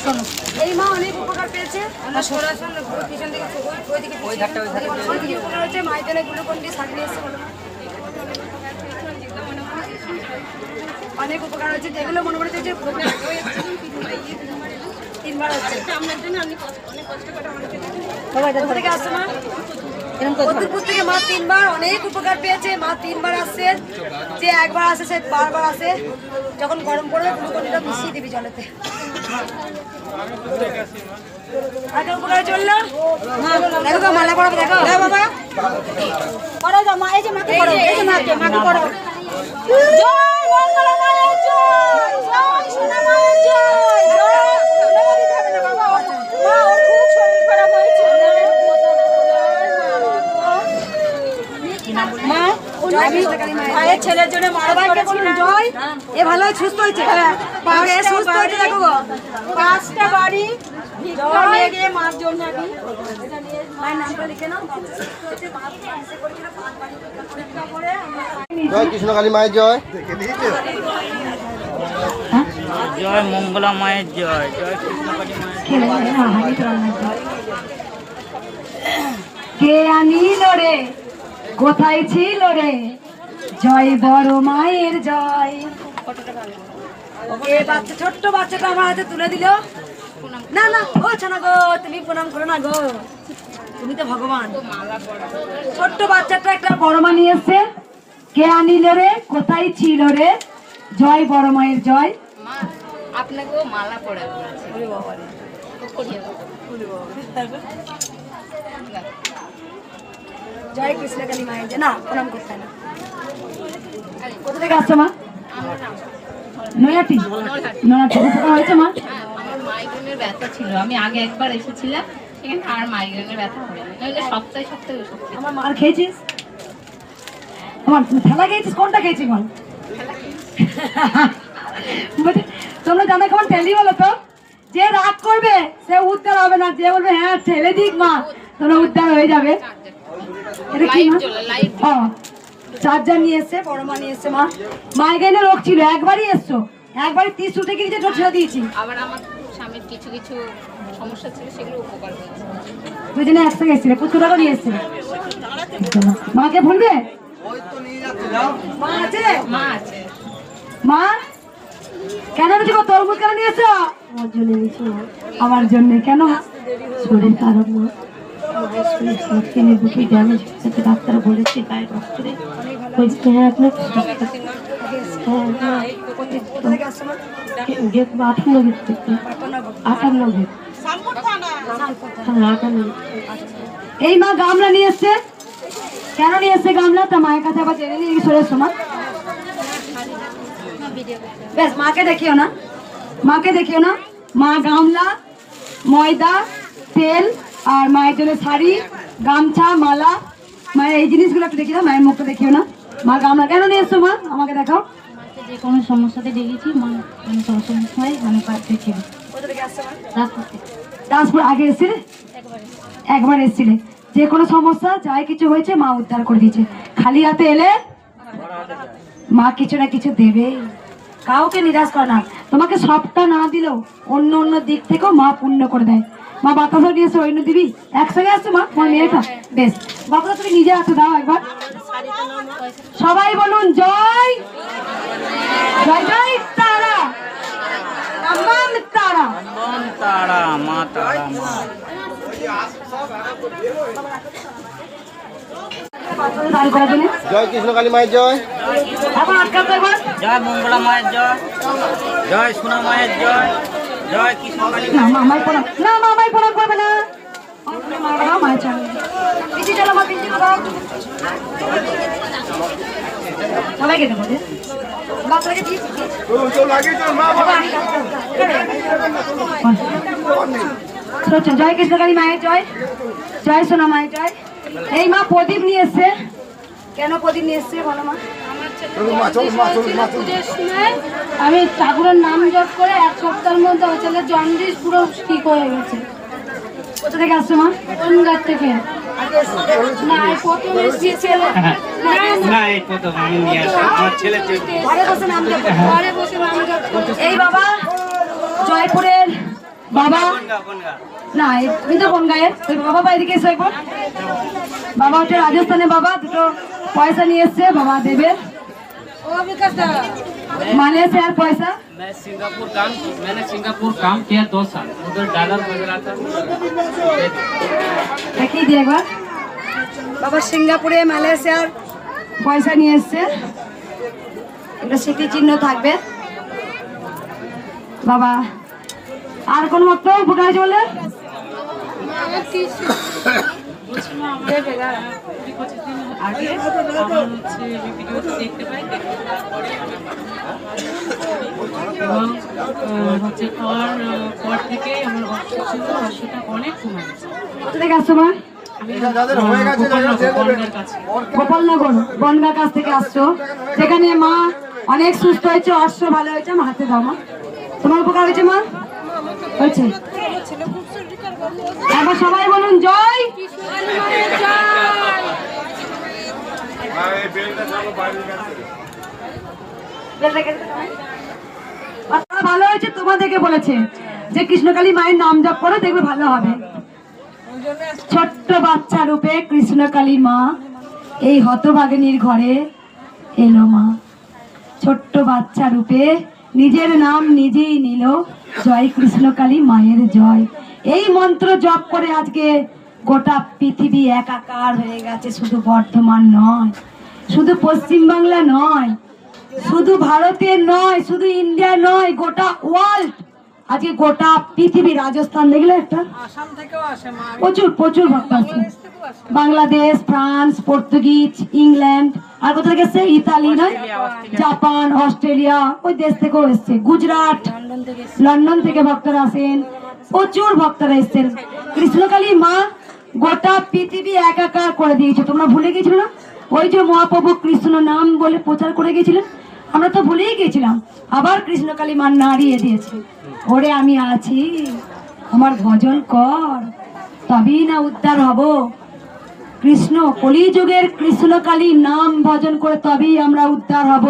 শোনো, এই মা অনেক উপকার পেয়েছে। আমার সরাসরি পিছন দিকে ওইদিকে উপকার হয়েছে। মায়ের জন্য গ্লুকন্ডি শাক নিয়ে এসছে, অনেক উপকার হয়েছে। যেগুলো মনে পড়েছে যে 3বার হচ্ছে। কোথা থেকে আসছে মা? কতুলপুর থেকে মা 3বার অনেক উপকার পেয়েছে। মা 3বার আসছেন, যে একবার আসে সে বারবার আসে। যখন গরম পড়বে গ্লুকন্ডিটা মিশিয়ে দিবি জলেতে। আগে উপকার চললো। দেখো তো মালা পড়াবে, দেখো বাবা করো দাও মা। এই যে মাকে করো, এই যে মাকে করো। জয় মঙ্গলা মায়ের জয়, জয় সোনা মায়ের জয়, জয়। ধন্যবাদ দিতে হবে না বাবা, মা ওর খুব শরীর খারাপ হয়েছে মা। ভাইয়ের ছেলের জন্য মারা করেছিল। জয় এ ভালো সুস্থ হয়েছে। সুস্থ হয়েছে দেখো গো। 5টা বাড়ি ভিক্ষা নিয়ে গিয়ে মার জন্য আমি মায়ের নামটা লিখে নাও। জয় কৃষ্ণকালী মায়ের জয়। জয় মঙ্গলা মায়ের জয়, জয় কৃষ্ণকালী মায়ের জয়। কে আনিল রে, কোথায় ছিল রে, জয় বড় মায়ের জয়। ওকে বাচ্চা ছোট্ট বাচ্চাটা আমার হাতে তুলে দিল। না না ও ছানা গো, তুমি প্রণাম করো না গো, তুমি তো ভগবান। ছোট্ট বাচ্চাটা একটা বড় মা নিয়ে এসছে। কে আনিল রে, কোথায় ছিল রে? জয় বড় মায়ের জয়। আপনাকেও মালা পরে জয় কৃষ্ণ কালী মায়ের জয়। না প্রণাম করতে না। কোথা থেকে আসছো মা? নৈহাটি। নৈহাটি হয়েছে মা? আমার মাইগ্রেনের ব্যথা ছিল, আমি আগে একবার এসেছিলাম, সেখানে আর মাইগ্রেনের ব্যথা হয়নি, নইলে সপ্তাহে সপ্তাহে ওষুধ খেতাম। আমার মার খেয়েছিস? আমার থালা খেয়েছিস? কোনটা খেয়েছিস বল? তোমরা জানো কেমন ঠেলি বলো তো? যে রাগ করবে সে উদ্ধার হবে না, যে বলবে হ্যাঁ ঠেলে দিক মা, তোমরা উদ্ধার হয়ে যাবে। এটা কি মা? চার্জার নিয়ে এসছে, বড় মা নিয়ে এসছে। মা মাইগ্রেনের রোগ ছিল, একবারই এসছো, একবারই 30 উঠে গিয়েছে, টোট ছেড়ে দিয়েছি। আবার আমার স্বামীর কিছু কিছু সমস্যা ছিল, সেগুলো উপকার হয়েছে। দুজনে একসঙ্গে এসেছিলে, পুচকু টাকা নিয়ে এসেছিলে। মাকে ভুলবে? মা আছে? মা আছে। মা কেন এনেছো গো? তরমুজ কেন নিয়ে এসছো? আমার জন্য এনেছো? আমার জন্য কেন? শরীর খারাপ মা, কিনে বুকে ড্যামেজ হয়েছে, ডাক্তার বলেছে গায়ে ডক্টরে বলছে হ্যাঁ আপনার 58 এই মা গামলা নিয়ে এসছে। কেন নিয়ে এসছে গামলা? তা মায়ের কাছে আবার জেনে নিয়ে চলে এসছো। মা বেশ, মাকে দেখিও না, মাকে দেখিও না। মা গামলা, ময়দা, তেল আর মায়ের জন্য শাড়ি, গামছা, মালা, মায়ের এই জিনিসগুলো একটু দেখি না, মায়ের মুখটা দেখিও না। মা গামলা কেন নিয়ে এসছো মা? আমাকে দেখাও। যে কোনো সমস্যাতে দেখেছি মা, আমি সবসময় মানে পাশে ছিল। দাসপুর আগে এসেছিলে? একবার এসেছিলে। যে কোনো সমস্যা যাই কিছু হয়েছে মা উদ্ধার করে দিয়েছে। খালি হাতে এলে মা কিছু না কিছু দেবে, কাউকে নিরাশ করে না। তোমাকে সবটা না দিলেও অন্য অন্য দিক থেকেও মা পূর্ণ করে দেয়। মা বাতাসও নিয়েছে, অন্য দিবি একসঙ্গে আসছো মা, তোমার মেয়েটা। বেশ বাতাসা তুমি নিজে হাতে দাও একবার, সবাই বলুন জয় জয় জয় তারা, আম্মাম তারা, তারা মা, তারা মা। জয় কৃষ্ণ কালী মায়ের জয়। জয় মঙ্গলা মায়ের জয়, জয় সোনা মায়ের জয়, জয় কৃষ্ণ কালী না মামাই প্রণাম, না মামাই প্রণাম করবে না। মায়ের চলো, পিছিয়ে চলো মা, পিছিয়ে দাও সবাইকে দেবো। বাচ্চাকে দিয়ে জয় কৃষ্ণ কালী মায়ের জয়, জয় সোনা মায়ের জয়। এই মা প্রদীপ নিয়ে এসছে। কেন প্রদীপ নিয়ে এসছে বলো মা? আমি ঠাকুরের নাম জপ করে 1 সপ্তাহের মধ্যে ওই ছেলের জন্ডিস পুরো ঠিক হয়ে গেছে। কোথা থেকে আসছো মা? কোনগার থেকে। না এই প্রথম এসেছি ছেলে, না এই প্রথম আমি নিয়ে আসি আমার ছেলে। ঘরে বসে নাম জপ করো। ঘরে বসে নাম জপ করে। এই বাবা জয়পুরের বাবা, না তুমি তো কোন গায়ের? ওই বাবা এদিকে এসো একবার। বাবা হচ্ছে রাজস্থানের বাবা, দুটো পয়সা নিয়ে এসছে, বাবা দেবে। माने से यार पैसा? मैं मैंने सिंगापुर काम किया 2 साल, उधर डॉलर वगैरह था। देखिए दिएगा बाबा सिंगापुरे মালয়েশিয়ার পয়সা নিয়ে এসেছে, এটা স্মৃতি চিহ্ন থাকবে। বাবা আর কোন মত উপকার আছে বলে? আগে আমার হচ্ছে ভিডিওটা দেখতে পাই, তারপরে এবং হচ্ছে খাওয়ার পর থেকে আমার অসুবিধা অনেক কমে গেছে। কোথা থেকে আসছো মা? গোপালনগর বনগাঁ কাছ থেকে আসছো, সেখানে মা অনেক সুস্থ হয়েছে, অশ্ব ভালো হয়েছে। মা হাতে দাও মা, তোমার উপকার হয়েছে মা? হয়েছে। এবার সবাই বলুন জয়। ভালো হয়েছে, তোমাদেরকে বলেছে যে কৃষ্ণকালী মায়ের নাম জপ করো, দেখবে ভালো হবে। ছোট্ট বাচ্চা রূপে কৃষ্ণকালী মা এই হতভাগিনীর ঘরে এলো। মা ছোট্ট বাচ্চা রূপে নিজের নাম নিজেই নিল, জয় কৃষ্ণকালী মায়ের জয়। এই মন্ত্র জপ করে আজকে গোটা পৃথিবী একাকার হয়ে গেছে। শুধু বর্ধমান নয়, শুধু পশ্চিমবাংলা নয়, শুধু ভারতের নয়, শুধু ইন্ডিয়া নয়, গোটা ওয়ার্ল্ড আজকে গোটা পৃথিবী। রাজস্থান দেখলে একটা প্রচুর প্রচুর ভক্ত আছে, বাংলাদেশ, ফ্রান্স, পর্তুগিজ, ইংল্যান্ড, আর কোথা থেকে এসছে? ইতালি নয়, জাপান, অস্ট্রেলিয়া, ওই দেশ থেকেও এসছে, গুজরাট, লন্ডন থেকে ভক্তরা আসেন, প্রচুর ভক্তরা এসছেন। কৃষ্ণকালী মা গোটা পৃথিবী একাকার করে দিয়েছে। তোমরা ভুলে গেছিল না? ওই যে মহাপ্রভু কৃষ্ণ নাম বলে প্রচার করে গেছিলেন, আমরা তো ভুলেই গেছিলাম। আবার কৃষ্ণকালী মা নাড়িয়ে দিয়েছে, ওরে আমি আছি, আমার ভজন কর, তবেই না উদ্ধার হব। কৃষ্ণ কলিযুগের কৃষ্ণকালী নাম ভজন করে তবেই আমরা উদ্ধার হব।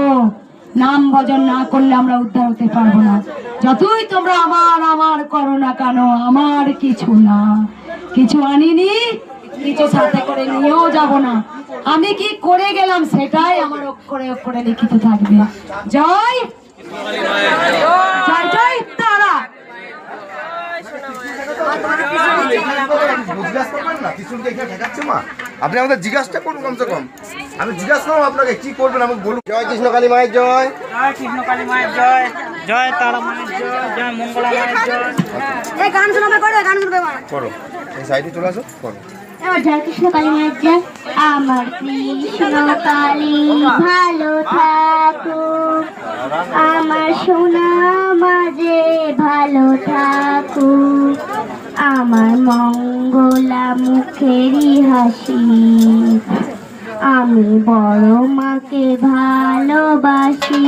নাম ভজন না করলে আমরা উদ্ধার হতে পারবো না। যতই তোমরা আমার আমার করো না কেন, আমার কিছু না, কিছু আনিনি, কিছু সাথে করে নিয়েও যাব না। আমি কি করে গেলাম সেটাই আমার অক্ষরে অক্ষরে লিখিত থাকবে। জয় জয় জয় তারা। আপনি আমাদের জিজ্ঞাসা করুন কমসে কম, আমি জিজ্ঞাসা করবো আপনাকে কি করবেন আমাকে বলুন। জয় কৃষ্ণকালী মায়ের জয়, জয় কৃষ্ণকালী মায়ের জয়, জয় তারা মায়ের জয়, জয় মঙ্গলা মায়ের জয়। এই গান শোনাবে, করে গান শুনবে মা, করো এই সাইডে চলে আসো, করো। জয় কৃষ্ণকালী মায়ের জয়। আমার কৃষ্ণকালী ভালো থাকুক, আমার সোনা মাঝে ভালো থাকুক, আমার মঙ্গলা মুখেরই হাসি, আমি বড় মাকে ভালোবাসি।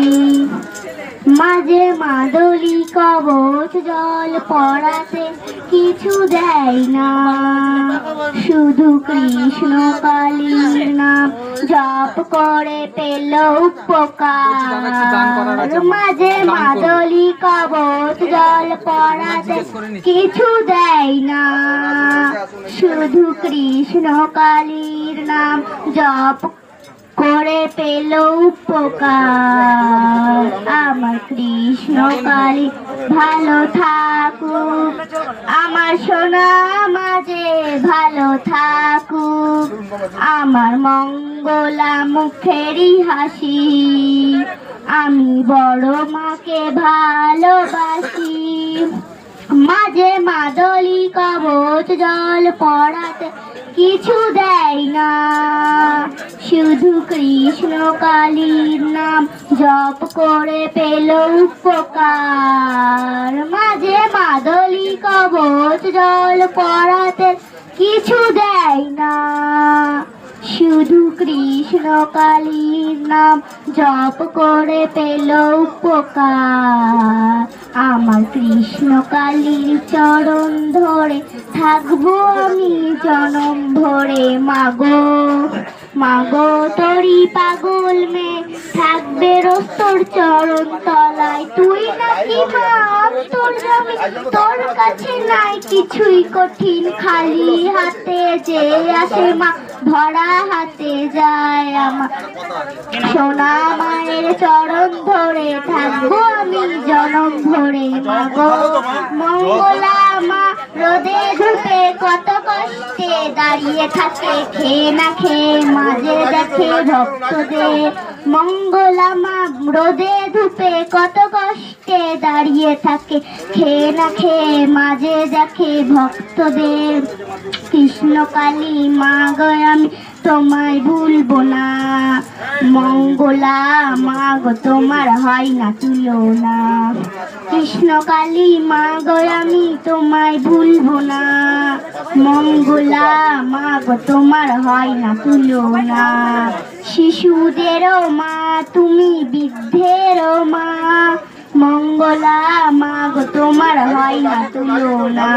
মাঝে মাদলি কবচ জল পড়াতে কিছু দেয় না, শুধু কৃষ্ণ কালীর নাম জপ করে পেল উপকার। মাঝে মাদলি কবচ জল পড়াতে কিছু দেয় না, শুধু কৃষ্ণ কালীর নাম জপ করে পেল উপকার। আমার কৃষ্ণ কালী ভালো থাকুক, আমার সোনা মাঝে ভালো থাকুক, আমার মঙ্গলা মুখেরই হাসি, আমি বড় মাকে ভালোবাসি। মাঝে মাদলি কবচ জল পড়াতে কিছু দেয় না, শুধু কৃষ্ণ কালীর নাম জপ করে পেল উপকার। মাঝে মাদলি কবচ জল পড়াতে কিছু দেয় না, শুধু কৃষ্ণ কালীর নাম জপ করে পেল উপকার। আমার কৃষ্ণ কালীর চরণ ধরে থাকবো আমি জনম ভরে। মাগো মাগো তোরি পাগল মে থাকবে রোজ তোর চরণ তলায়। তুই নাকি মা তোর জমি, তোর কাছে নাই কিছুই কঠিন, খালি হাতে যে আসে মা ভরা হাতে যায় আমার। সোনা মায়ের চরণ ধরে থাকবো আমি জনম ভরে। মাগো মঙ্গলা মা রোদে ধুপে কত কষ্টে দাঁড়িয়ে থাকে, খেয়ে না খেয়ে মাঝে দেখে ভক্তদের। মঙ্গলা মা রোদে ধুপে কত কষ্টে দাঁড়িয়ে থাকে, খেয়ে না খেয়ে মাঝে দেখে ভক্তদের। কৃষ্ণকালী মা গো আমি তোমায় ভুলবো না, মঙ্গলা মা গো তোমার হয় না তুলনা। কৃষ্ণকালী মা গো আমি তোমায় ভুলবো না, মঙ্গলা মা গো তোমার হয় না তুলনা। শিশুদেরও মা তুমি, বৃদ্ধেরও মা, মঙ্গলা মা গো তোমার হয় না তুলনা।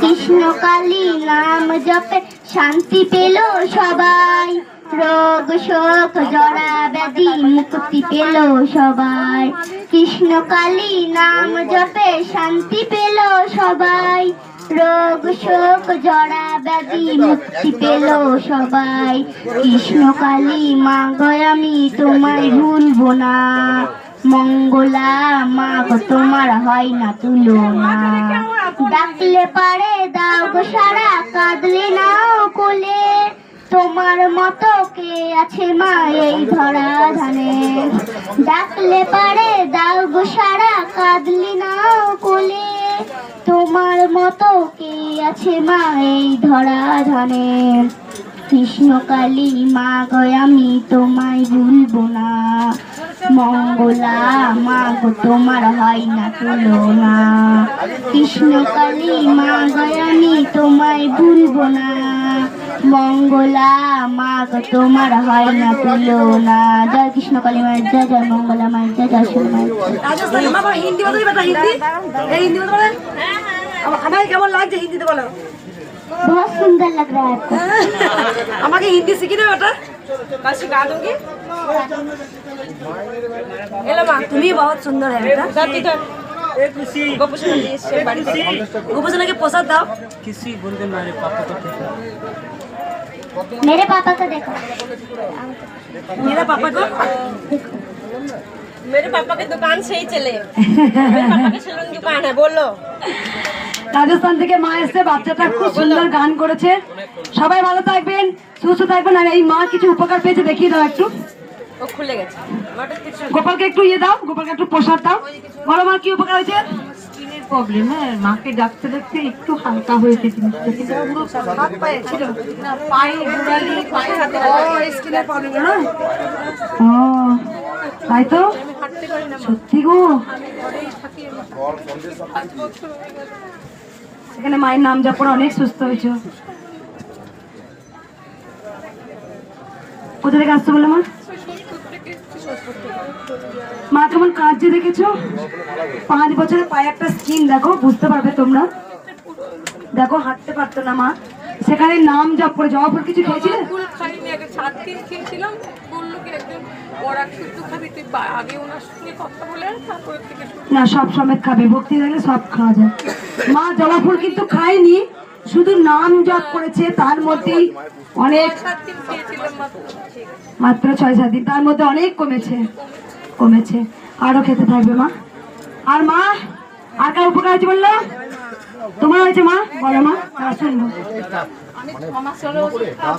কৃষ্ণকালী নাম জপে শান্তি পেল সবাই, রোগ শোক জরা ব্যাধি মুক্তি পেল সবাই। কৃষ্ণকালী নাম জপে শান্তি পেল সবাই, রোগ শোক জরা ব্যাধি মুক্তি পেল সবাই। কৃষ্ণকালী মা গো আমি তোমায় ভুলবো না, মঙ্গলা মা গো তোমার হয় না তুলনা, ডাকলে পারে দাও গো সারা, কাঁদলে নাও কোলে, তোমার মতো কে আছে মা এই ধরা ধানে, ডাকলে পারে দাও গো সারা, কাঁদলে নাও কোলে, তোমার মতো কে আছে মা এই ধরা ধানে। কৃষ্ণ কালী মা গো আমি তোমায় ভুলবো না, মঙ্গলা মা গো তোমার হয় না তুলনা, কৃষ্ণ কালী মা গো আমি তোমায় ভুলবো না, মঙ্গলা মা গো তোমার হয় না তুলনা। জয় কৃষ্ণ কালী মায়ের জয়, জয় মঙ্গলা মায়ের জয়, জয় শিব মায়ের জয়। রাজস্থানী বাবা হিন্দি বলতে বেটা, হিন্দি এই হিন্দি বলতে বলেন। আমাকে কেমন লাগছে হিন্দিতে বলো? बहुत सुंदर लग रहा है आपको। আমাকে হিন্দি শিখিয়ে দেবে বেটা? बस सिखा दूंगी। তুমি बहुत सुंदर है बेटा। गोपूसोना के प्रसाद दाओ। मेरे पापा को देखो। मेरा पापा को मेरे पापा की दुकान से ही चले। मेरे पापा की सैलून दुकान है, बोलो। রাজস্থান থেকে মা এসে বাচ্চাটা খুব সুন্দর গান করেছে। সবাই ভালো থাকবেন, সুস্থ থাকবেন। আর এই মা কিছু উপকার পেয়েছে, দেখিয়ে দাও একটু। ও খুলে গেছে। গোপালকে একটু ইয়ে দাও, গোপালকে একটু প্রসাদ দাও। বলো মা কি উপকার হয়েছে? স্কিনের প্রবলেম, হ্যাঁ মাকে ডাকতে ডাকতে একটু হালকা হয়েছে জিনিসটা। হাত পায়ে ছিল না, পায়ে গোড়ালি, পায়ে হাতে। ও স্কিনের প্রবলেম না? ও তাই তো, সত্যি গো। এখানে মায়ের নাম জপ করে অনেক সুস্থ হয়েছে। কোথা থেকে আসছো বলো মা? মা কেমন কাঁদছে দেখেছো? 5 বছরের পায়ে একটা স্কিন দেখো, বুঝতে পারবে তোমরা। দেখো হাঁটতে পারতো না মা, সেখানে নাম জপ করে। জবা ফুল কিছু খেয়েছিলে? না, সব সমেত খাবে, ভক্তি থাকলে সব খাওয়া যায়। মা জবা ফুল কিন্তু খায়নি, শুধু নাম জপ করেছে। তার মধ্যেই অনেক, মাত্র 6-7 দিন, তার মধ্যে অনেক কমেছে, কমেছে। আরো খেতে থাকবে মা। আর মা আর কার উপকার হয়েছে বললো? তোমার হয়েছে মা, বলো মা, তারা শুনবো।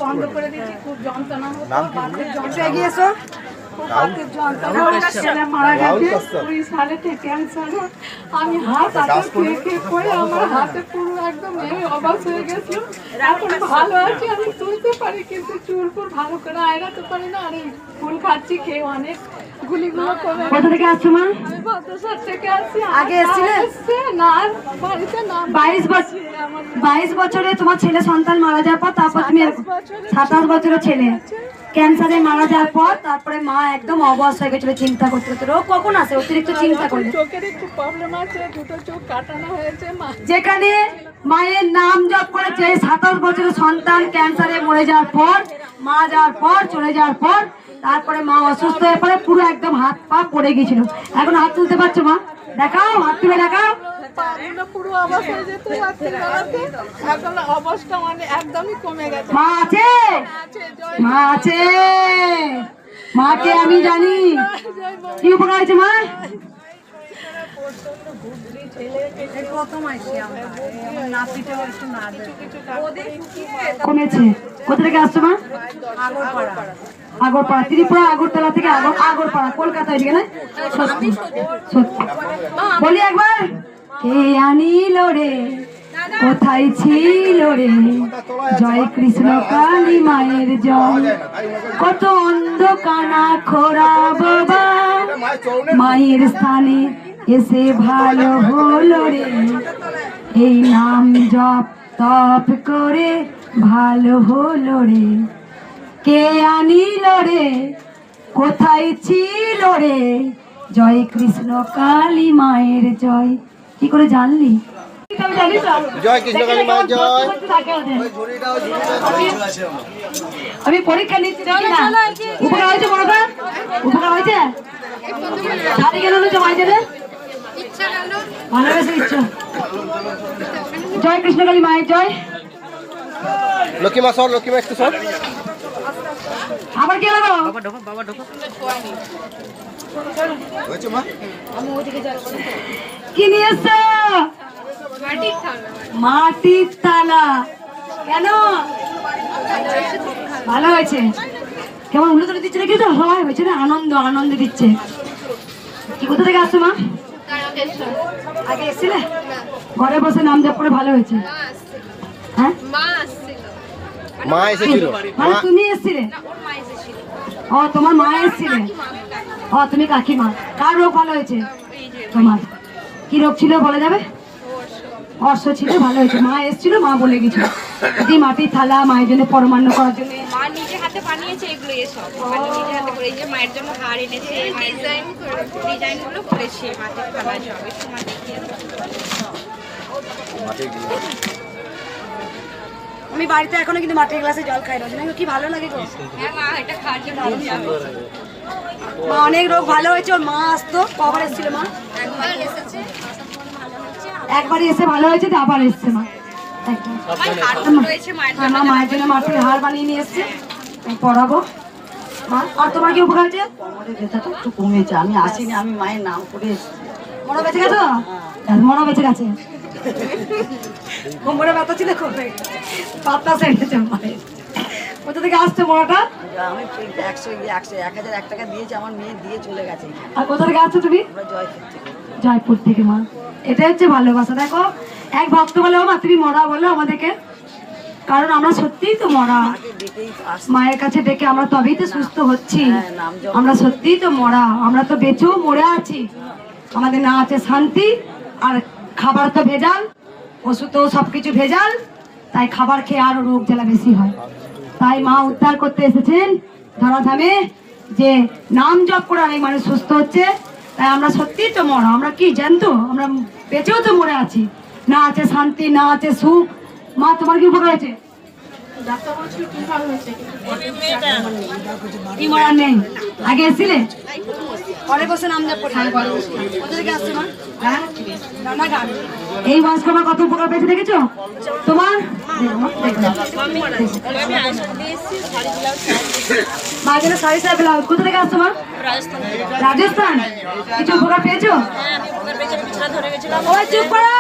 বন্ধ করে দিচ্ছি, খুব যন্ত্রণা হচ্ছে। এগিয়ে এসো। মারা গেছে 20 সালে ক্যান্সারে। আমি হাত পড়ে আমার হাতে পুরো একদম অবাক হয়ে গেছিল। এখন ভালো আছি, আমি তুলতে পারি, কিন্তু চুল ফুল ভালো করে আয়রাতে পারি না। আর এই ফুল খাচ্ছি, খেয়ে অনেক গুলিগুলো কমে। কোথা থেকে আসছো মা? আমি ভদ্রসার থেকে আসছি। আগে এসেছিলে না? বাড়িতে না। 22 বছরে তোমার ছেলে সন্তান মারা যাওয়ার পর, তারপর তুমি 27 বছরের ছেলে ক্যান্সারে মারা যাওয়ার পর, তারপরে মা একদম অবশ হয়ে গেছিল, চিন্তা করতে করতে। রোগ কখন আসে? অতিরিক্ত চিন্তা করলে। চোখের একটু প্রবলেম আছে, দুটো চোখ কাটানো হয়েছে। যেখানে মায়ের নাম জপ করেছে, 27 বছরের সন্তান ক্যান্সারে মরে যাওয়ার পর, মা যাওয়ার পর, চলে যাওয়ার পর, তারপরে মা অসুস্থ হয়ে পড়ে, পুরো একদম হাত পা পড়ে গেছিল। এখন হাত তুলতে পারছো মা? দেখাও, হাত তুলে দেখাও। পুরো অবশ হয়ে যেত, এখন অবস্থা মানে একদমই কমে গেছে। মা আছে, মা আছে, মাকে আমি জানি। কি উপকার হয়েছে মা? কমেছে। কোথা থেকে আসছো মা? আগরপাড়া, ত্রিপুরা আগরতলা থেকে। আগরপাড়া কলকাতা এদিকে না? সত্যি সত্যি বলি একবার। কে আনিল রে, কোথায় ছিল রে, জয় কৃষ্ণ কালী মায়ের জয়। কত অন্ধকানা খোরা বাবা, মায়ের স্থানে এসে ভালো হলো রে। এই নাম জপ তপ করে ভালো হলো রে। কে আনিল রে, কোথায় ছিল রে, জয় কৃষ্ণ কালী মায়ের জয়। কি করে জানলি? জয় কৃষ্ণ কালী মায়ের জয়। আমি পরীক্ষা নিচ্ছি, উপকার হয়েছে? বড়টা উপকার হয়েছে? শাড়ি কেন নিচ্ছ মাইদের? ভালোবেসে ইচ্ছা। জয় কৃষ্ণ কালী মায়ের জয়। লক্ষ্মী মা সর, লক্ষ্মী মা একটু সর। আবার আবার কি লাগো হয়েছে মা? কি নিয়ে এসছো? মাটির থালা। কেন? ভালো হয়েছে। কেমন উল্টো দিচ্ছে নাকি? তো সবাই হয়েছে না, আনন্দ দিচ্ছে। কি কোথা থেকে আসছো মা? আগে এসেছিলে? ঘরে বসে নাম জপ করে ভালো হয়েছে। হ্যাঁ মা এসেছিল। মানে তুমি এসেছিলে? ও তোমার মা এসেছিলে। ও তুমি কাকিমা। কার রোগ ভালো হয়েছে? তোমার। কি রোগ ছিল বলা যাবে? অর্শ ছিল, ভালো হয়েছে। মা এসেছিল, মা বলে গেছিল যে মাটির থালা মায়ের জন্য পরমান্ন করার জন্য। মা নিজে হাতে বানিয়েছে এগুলো, এসব মানে নিজে হাতে করে। এই যে মায়ের জন্য হার এনেছে, ডিজাইন গুলো করেছে মাটির থালা সব একটু আমি বাড়িতে এখনো কিন্তু মাটির গ্লাসে জল খাই রোজ। কি ভালো লাগে গো। হ্যাঁ মা, এটা খাওয়ার জন্য মা অনেক রোগ ভালো হয়েছে। ওর মা আসতো, কবার এসেছিল মা? একবার এসেছে, একবারই এসে ভালো হয়েছে, তো আবার এসছে মা। আমার মায়ের জন্য মাটির হার বানিয়ে নিয়ে এসছে, পড়াবো। মা আর তোমার কি উপকার হয়েছে? কোমরের ব্যথাটা একটু কমেছে, আমি আসিনি, আমি মায়ের নাম করে এসেছি। মনে বেঁচে গেছো? মনে বেঁচে গেছে। কোমরে ব্যথা ছিল, কমে পাতা সেরেছে মায়ের। কোথা থেকে আসছে মোড়াটা? আমি 1,001 টাকা দিয়েছি, আমার মেয়ে দিয়ে চলে গেছে। আর কোথা থেকে আসছো তুমি? জয়পুর থেকে। মা এটা হচ্ছে ভালোবাসা। দেখো, এক ভক্ত বলে মা তুমি মরা বলো আমাদেরকে, কারণ আমরা সত্যিই তো মরা। মায়ের কাছে ডেকে আমরা তবেই তো সুস্থ হচ্ছি। আমরা সত্যিই তো মরা, আমরা তো বেঁচেও মরে আছি। আমাদের না আছে শান্তি, আর খাবার তো ভেজাল, ওষুধ তো সবকিছু ভেজাল। তাই খাবার খেয়ে আরো রোগ জ্বালা বেশি হয়। তাই মা উদ্ধার করতে এসেছেন ধরাধামে, যে নাম জপ করে অনেক মানুষ সুস্থ হচ্ছে। তাই আমরা সত্যিই তো মরা, আমরা কি জানতো, আমরা বেঁচেও তো মরে আছি। না আছে শান্তি, না আছে সুখ। মা তোমার কি উপকার হয়েছে? কি মরার নেই? আগে এসেছিলে? ঘরে বসে নাম জপ করে। কোথা থেকে আসছে মা? হ্যাঁ, এই বয়স্ক মা কত উপকার পেয়েছে দেখেছো? তোমার মা যেন শাড়ি সাহেব ব্লাউজ। কোথা থেকে আসছো মা? রাজস্থান। কিছু উপকার পেয়েছো? ওই চুপ করো,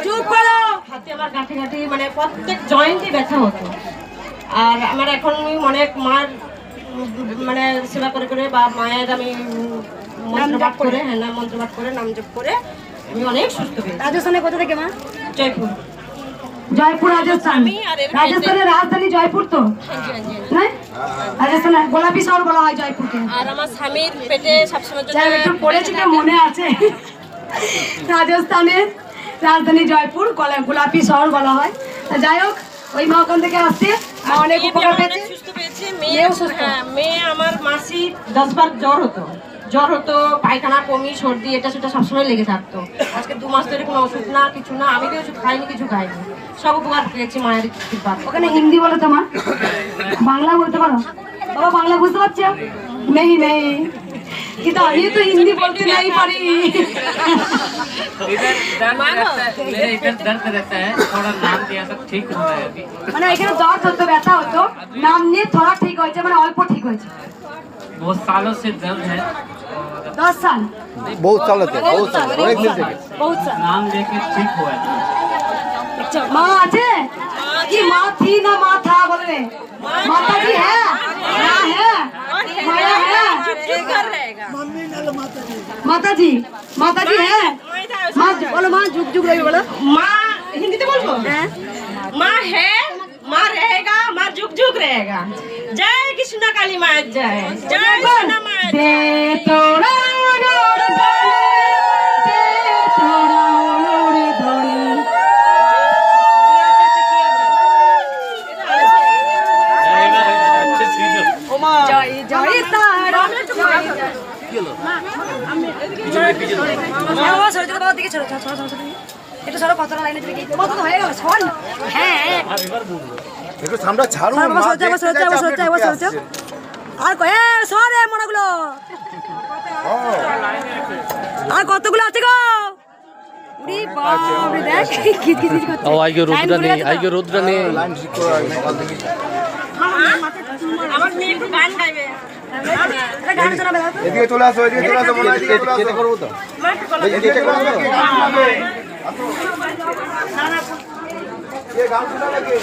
চুপ করো। হাতে আমার গাঁঠি গাঁঠি মানে প্রত্যেক জয়েন্টে ব্যথা হতো। আর আমার এখন অনেক মার মানে সেবা করে করে বা মায়ের আমি মন্ত্রপাঠ করে, হ্যাঁ না মন্ত্রপাঠ করে নাম জপ করে আমি অনেক সুস্থ পেয়েছি। রাজস্থানে কোথা থেকে মা? জয়পুর। জয়পুর রাজস্থান। রাজস্থানের রাজধানী জয়পুর তো, হ্যাঁ? রাজস্থানে গোলাপি শহর বলা হয় জয়পুরকে। আর আমার স্বামীর পেটে সবসময় একটু পড়েছি তো মনে আছে। রাজস্থানের রাজধানী জয়পুর, গোলাপি শহর বলা হয়। যাই হোক, ওই মা ওখান থেকে আসছে, মা অনেক উপকার পেয়েছে, সুস্থ পেয়েছে। মেয়ে আমার মাসি 10 বার জ্বর হতো, পায়খানা, বমি, সর্দি, এটা সেটা সবসময় লেগে থাকতো। আজকে 2 মাস ধরে কোনো ওষুধ না, কিছু না, আমি তো ওষুধ খাইনি, কিছু খাইনি, সব উপকার পেয়েছি মায়ের কৃপায়। ওখানে হিন্দি বলো তো মা? বাংলা বলতে পারো? বাবা বাংলা বুঝতে পারছো? নেই নেই, কিন্তু আমি তো হিন্দি বলতে নাই পারি। মানে এখানে দর্দ হতো, ব্যথা হতো, নাম নিয়ে থোড়া ঠিক হয়েছে, মানে অল্প ঠিক হয়েছে। बहुत सालों से दर्द है। 10 साल। বহুত সাল হতে, বহুত সাল, অনেক দিন থেকে। बहुत साल। नाम लेके ठीक हुआ। মা আছে কি? মা थी ना माँ था बोल रहे? माता जी है? हाँ है, माया है। माता जी है? माँ बोलो, माँ जुग जुग रही बोलो। माँ हिंदी बोलो। माँ है, माँ रहेगा, माँ जुग जुग रहेगा। जय कृष्णा काली माँ जय, जय कृष्णा माँ दे तोड़ा उड़ोड़ धोनी, दे तोड़ा उड़ोड़ धोनी। জয় জয় তারা। একটু সরো, কতটা লাইনে দিকে কত তো হয়ে গেল সর। হ্যাঁ একটু সামনে ছাড়ুন। আর কয়ে সরে মোড়াগুলো, আর কতগুলো আছে গো? উড়ি বাপরে, দেখ খিচ খিচ করছে। ও আইগে রুদ্রা নেই, আইগে রুদ্রা নেই। লাইন ঠিক করে আমার মেয়ে একটু গান গাইবে। গান শোনাবে দাও তো। এদিকে চলে আসো, এদিকে চলে আসো, মনে হয় এদিকে চলে আসো। কেটে করবো তো কেটে করো, কে গান শোনাবে? কে গান শোনাবে কে?